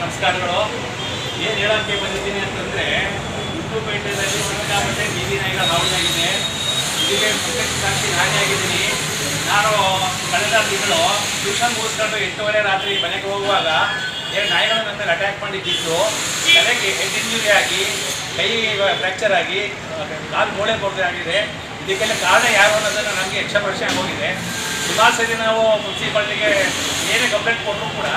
ನಮಸ್ಕಾರಗಳು. ಏನು ಹೇಳೋಕ್ಕೆ ಬಂದಿದ್ದೀನಿ ಅಂತಂದರೆ, ಉಪ್ಪುಪೇಟೆಯಲ್ಲಿ ಸಿಕ್ಕಾಪಟ್ಟೆ ಬೀದಿ ನಾಯಿಗಳ ಹಾವಳಿಯಾಗಿದೆ. ಇದಕ್ಕೆ ಪ್ರತ್ಯಕ್ಷ ಸಾಕ್ಷಿ ನಾನೇ ಆಗಿದ್ದೀನಿ. ನಾನು ಕಳೆದ ತಿಂಗಳು ಟ್ಯೂಷನ್ ಮುಗಿಸ್ಕೊಂಡು 8:30 ರಾತ್ರಿ ಮನೆಗೆ ಹೋಗುವಾಗ 2 ನಾಯಿಗಳು ನನ್ನ ಮೇಲೆ ಅಟ್ಯಾಕ್ ಮಾಡಿದ್ದಿತ್ತು. ತಲೆಗೆ ಹೆಡ್ ಇಂಜುರಿ ಆಗಿ, ಕೈ ಫ್ರ್ಯಾಕ್ಚರ್ ಆಗಿ, ಕಾಲು ಮೂಳೆ ಮುರಿದು ಆಗಿದೆ. ಇದಕ್ಕೆಲ್ಲ ಕಾರಣ ಯಾರು ಅನ್ನೋದನ್ನು ನಮಗೆ ಯಕ್ಷಪ್ರಶ್ನೆ ಆಗೋಗಿದೆ. ಸುಮಾರು ಸರಿ ನಾವು ಮುನ್ಸಿಪಾಲ್ಟಿಗೆ ಏನೇ ಕಂಪ್ಲೇಂಟ್ ಕೊಟ್ಟರು ಕೂಡ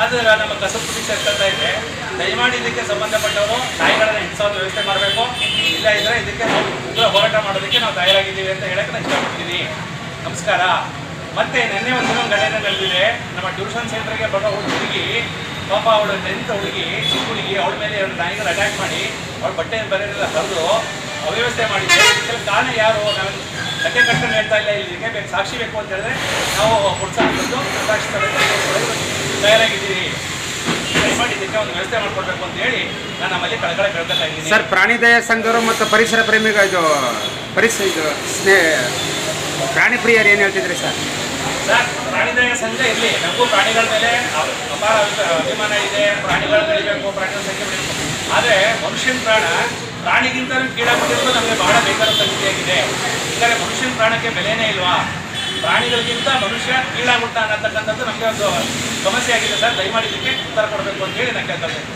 ಅದು ನಮ್ಮ ಕಸಬುಟ್ಟಿ ಸೇರ್ತಾ ಇದೆ. ದಯಮಾಡಿ ಇದಕ್ಕೆ ಸಂಬಂಧಪಟ್ಟವರು ನಾಯಿಗಳನ್ನು ಹಿಂಸೋ ವ್ಯವಸ್ಥೆ ಮಾಡಬೇಕು. ಇಲ್ಲ ಇದ್ದರೆ ಇದಕ್ಕೆ ನಾವು ಉಗ್ರ ಹೋರಾಟ ಮಾಡೋದಕ್ಕೆ ನಾವು ತಯಾರಾಗಿದ್ದೀವಿ ಅಂತ ಹೇಳಕ್ಕೆ ನಾನು ಇಷ್ಟಪಡ್ತೀನಿ. ನಮಸ್ಕಾರ. ಮತ್ತು ನಿನ್ನೆ ಒಂದು ಘಟನೆ ನಡೆದಿದೆ. ನಮ್ಮ ಟ್ಯೂಷನ್ ಸೆಂಟ್ರಿಗೆ ಬರೋ ಹುಡುಗಿ, ಪಾಪ ಅವಳು 10th ಹುಡುಗಿ, ಚಿಕ್ಕ ಹುಡುಗಿ, ಅವಳ ಮೇಲೆ 2 ನಾಯಿಗಳು ಅಟ್ಯಾಕ್ ಮಾಡಿ ಅವಳ ಬಟ್ಟೆ ಬರೆಯಲ್ಲ ಹರಿದು ಅವ್ಯವಸ್ಥೆ ಮಾಡಿದ್ದೆ. ಇದಕ್ಕೆಲ್ಲ ಕಾರಣ ಯಾರು? ನಾವು ಕಟ್ಟೆ ಕಟ್ಕೊಂಡು ಹೇಳ್ತಾ ಇಲ್ಲ. ಇದಕ್ಕೆ ಬೇಕು ಸಾಕ್ಷಿ ಬೇಕು ಅಂತ ಹೇಳಿದ್ರೆ ನಾವು ಕೊಡ್ಸೋದು ಸಾಕ್ಷಿ ತಯಾರಾಗಿದ್ದೀವಿ. ದಯಮಾಡಿ ಇದಕ್ಕೆ ಒಂದು ವ್ಯವಸ್ಥೆ ಮಾಡಿಕೊಡ್ಬೇಕು ಅಂತ ಹೇಳಿ ನಾನು ನಮ್ಮಲ್ಲಿ ಕಳಕಳಿ ಕೇಳ್ತಾ ಇದ್ದೀನಿ. ಸರ್, ಪ್ರಾಣಿ ದಯಾ ಸಂಘರು ಮತ್ತು ಪರಿಸರ ಪ್ರೇಮಿಗಳು ಇದು ಪ್ರಾಣಿ ಪ್ರಿಯರು ಏನು ಹೇಳ್ತಿದ್ರಿ ಸರ್? ಸರ್, ಪ್ರಾಣಿ ದಯಾ ಸಂಘ ಇರಲಿ. ನಮಗೂ ಪ್ರಾಣಿಗಳ ಮೇಲೆ ಅಪಾರ ಅಭಿಮಾನ ಇದೆ. ಪ್ರಾಣಿಗಳು ಬೆಳಿಬೇಕು, ಪ್ರಾಣಿಗಳ ಸಂಖ್ಯೆ ಬೆಳಿಬೇಕು. ಆದರೆ ಮನುಷ್ಯನ ಪ್ರಾಣಿಗಿಂತಲೂ ಕೀಳಾಗ್ಬಿಟ್ಟಿರೋದು ನಮಗೆ ಬಹಳ ಬೇಕಾದ ಸಂಗತಿಯಾಗಿದೆ. ಯಾಕಂದರೆ ಮನುಷ್ಯನ ಪ್ರಾಣಕ್ಕೆ ಬೆಲೆನೇ ಇಲ್ವಾ? ಪ್ರಾಣಿಗಳಿಗಿಂತ ಮನುಷ್ಯ ಕೀಳಾಗುತ್ತಾ ಅನ್ನತಕ್ಕಂಥದ್ದು ನಮಗೆ ಒಂದು ಸಮಸ್ಯೆ ಆಗಿದೆ ಸರ್. ದಯಮಾಡಿ ಇದಕ್ಕೆ ಉತ್ತರ ಕೊಡಬೇಕು ಅಂತ ಹೇಳಿ ನಾನು ಕೇಳ್ತಾ ಇದ್ದೀನಿ.